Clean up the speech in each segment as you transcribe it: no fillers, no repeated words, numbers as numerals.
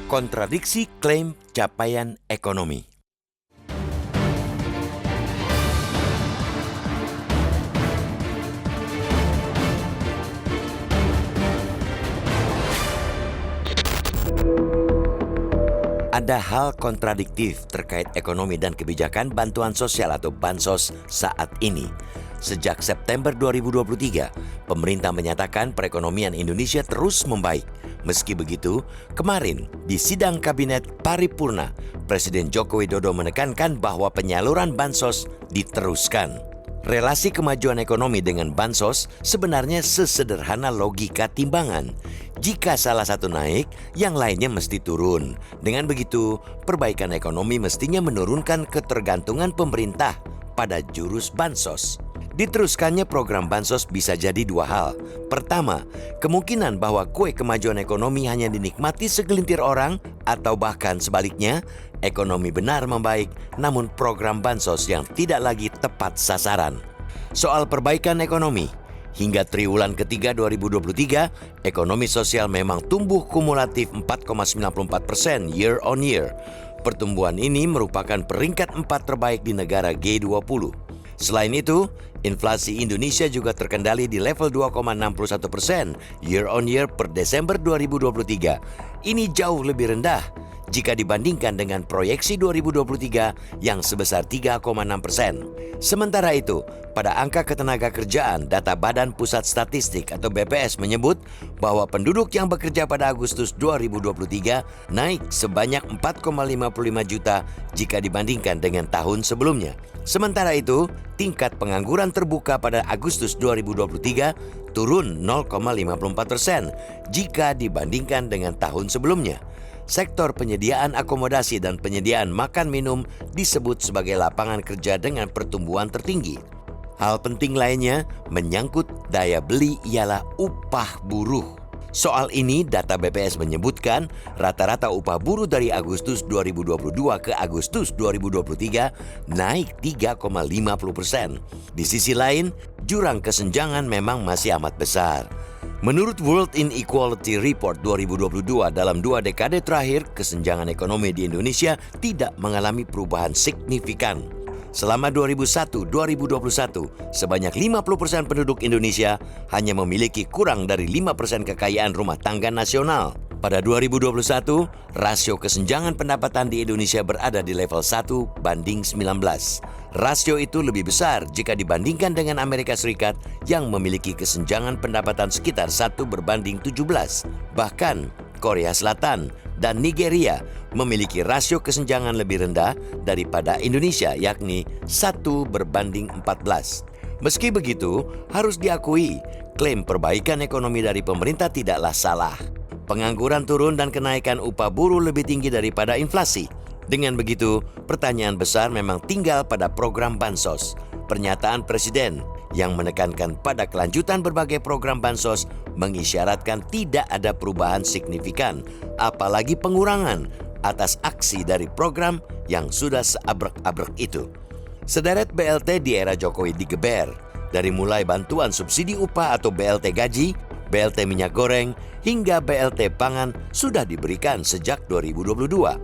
Kontradiksi klaim capaian ekonomi. Ada hal kontradiktif terkait ekonomi dan kebijakan bantuan sosial atau bansos saat ini. Sejak September 2023, pemerintah menyatakan perekonomian Indonesia terus membaik. Meski begitu, kemarin di sidang kabinet paripurna, Presiden Joko Widodo menekankan bahwa penyaluran bansos diteruskan. Relasi kemajuan ekonomi dengan bansos sebenarnya sesederhana logika timbangan. Jika salah satu naik, yang lainnya mesti turun. Dengan begitu, perbaikan ekonomi mestinya menurunkan ketergantungan pemerintah pada jurus bansos. Diteruskannya program bansos bisa jadi dua hal. Pertama, kemungkinan bahwa kue kemajuan ekonomi hanya dinikmati segelintir orang atau bahkan sebaliknya, ekonomi benar membaik namun program bansos yang tidak lagi tepat sasaran. Soal perbaikan ekonomi, hingga triwulan ketiga 2023, ekonomi sosial memang tumbuh kumulatif 4,94% year on year. Pertumbuhan ini merupakan peringkat 4 terbaik di negara G20. Selain itu, inflasi Indonesia juga terkendali di level 2,61% year on year per Desember 2023. Ini jauh lebih rendah jika dibandingkan dengan proyeksi 2023 yang sebesar 3,6%. Sementara itu, pada angka ketenagakerjaan, data Badan Pusat Statistik atau BPS menyebut bahwa penduduk yang bekerja pada Agustus 2023 naik sebanyak 4,55 juta jika dibandingkan dengan tahun sebelumnya. Sementara itu, tingkat pengangguran terbuka pada Agustus 2023 turun 0,54% jika dibandingkan dengan tahun sebelumnya. Sektor penyediaan akomodasi dan penyediaan makan minum disebut sebagai lapangan kerja dengan pertumbuhan tertinggi. Hal penting lainnya menyangkut daya beli ialah upah buruh. Soal ini, data BPS menyebutkan rata-rata upah buruh dari Agustus 2022 ke Agustus 2023 naik 3,50%. Di sisi lain, jurang kesenjangan memang masih amat besar. Menurut World Inequality Report 2022, dalam 2 dekade terakhir, kesenjangan ekonomi di Indonesia tidak mengalami perubahan signifikan. Selama 2001-2021, sebanyak 50% penduduk Indonesia hanya memiliki kurang dari 5% kekayaan rumah tangga nasional. Pada 2021, rasio kesenjangan pendapatan di Indonesia berada di level 1:19. Rasio itu lebih besar jika dibandingkan dengan Amerika Serikat yang memiliki kesenjangan pendapatan sekitar 1:17. Bahkan, Korea Selatan dan Nigeria memiliki rasio kesenjangan lebih rendah daripada Indonesia, yakni 1:14. Meski begitu, harus diakui, klaim perbaikan ekonomi dari pemerintah tidaklah salah. Pengangguran turun dan kenaikan upah buruh lebih tinggi daripada inflasi. Dengan begitu, pertanyaan besar memang tinggal pada program bansos. Pernyataan Presiden yang menekankan pada kelanjutan berbagai program bansos mengisyaratkan tidak ada perubahan signifikan, apalagi pengurangan atas aksi dari program yang sudah seabrek-abrek itu. Sederet BLT di era Jokowi digeber, dari mulai bantuan subsidi upah atau BLT gaji, BLT minyak goreng, hingga BLT pangan sudah diberikan sejak 2022.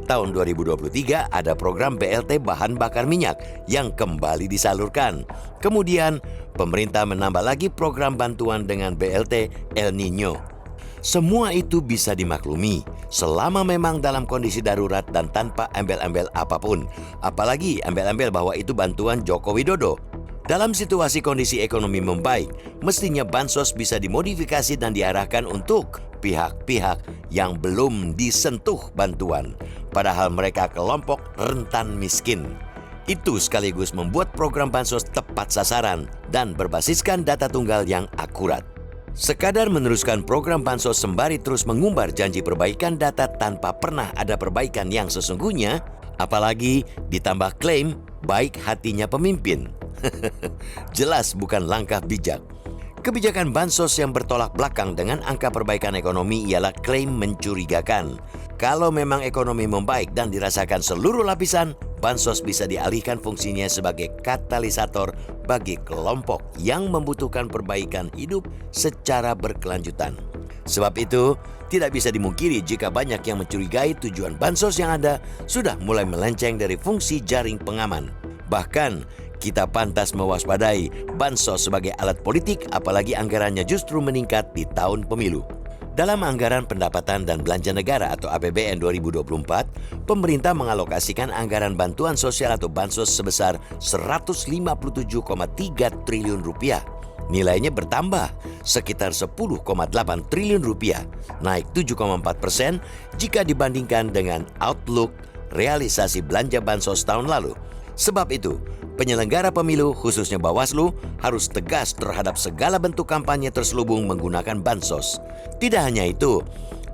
Tahun 2023 ada program BLT bahan bakar minyak yang kembali disalurkan. Kemudian, pemerintah menambah lagi program bantuan dengan BLT El Nino. Semua itu bisa dimaklumi selama memang dalam kondisi darurat dan tanpa embel-embel apapun. Apalagi embel-embel bahwa itu bantuan Joko Widodo. Dalam situasi kondisi ekonomi membaik, mestinya bansos bisa dimodifikasi dan diarahkan untuk pihak-pihak yang belum disentuh bantuan, padahal mereka kelompok rentan miskin. Itu sekaligus membuat program bansos tepat sasaran dan berbasiskan data tunggal yang akurat. Sekadar meneruskan program bansos sembari terus mengumbar janji perbaikan data tanpa pernah ada perbaikan yang sesungguhnya, apalagi ditambah klaim baik hatinya pemimpin. Jelas bukan langkah bijak. Kebijakan bansos yang bertolak belakang dengan angka perbaikan ekonomi ialah klaim mencurigakan. Kalau memang ekonomi membaik dan dirasakan seluruh lapisan, bansos bisa dialihkan fungsinya sebagai katalisator bagi kelompok yang membutuhkan perbaikan hidup secara berkelanjutan. Sebab itu, tidak bisa dimungkiri jika banyak yang mencurigai tujuan bansos yang ada sudah mulai melenceng dari fungsi jaring pengaman. Bahkan, kita pantas mewaspadai bansos sebagai alat politik apalagi anggarannya justru meningkat di tahun pemilu. Dalam Anggaran Pendapatan dan Belanja Negara atau APBN 2024, pemerintah mengalokasikan anggaran bantuan sosial atau bansos sebesar 157,3 triliun rupiah. Nilainya bertambah sekitar 10,8 triliun rupiah, naik 7,4% jika dibandingkan dengan outlook realisasi belanja bansos tahun lalu. Sebab itu, penyelenggara pemilu khususnya Bawaslu harus tegas terhadap segala bentuk kampanye terselubung menggunakan bansos. Tidak hanya itu,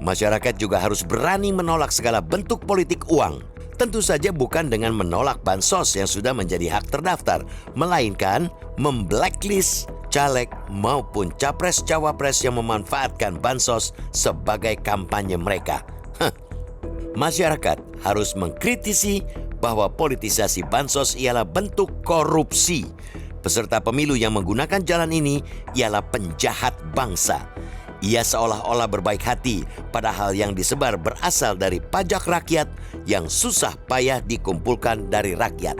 masyarakat juga harus berani menolak segala bentuk politik uang. Tentu saja bukan dengan menolak bansos yang sudah menjadi hak terdaftar, melainkan memblacklist caleg maupun capres-cawapres yang memanfaatkan bansos sebagai kampanye mereka. Masyarakat harus mengkritisi bahwa politisasi bansos ialah bentuk korupsi. Peserta pemilu yang menggunakan jalan ini ialah penjahat bangsa. Ia seolah-olah berbaik hati, padahal yang disebar berasal dari pajak rakyat yang susah payah dikumpulkan dari rakyat.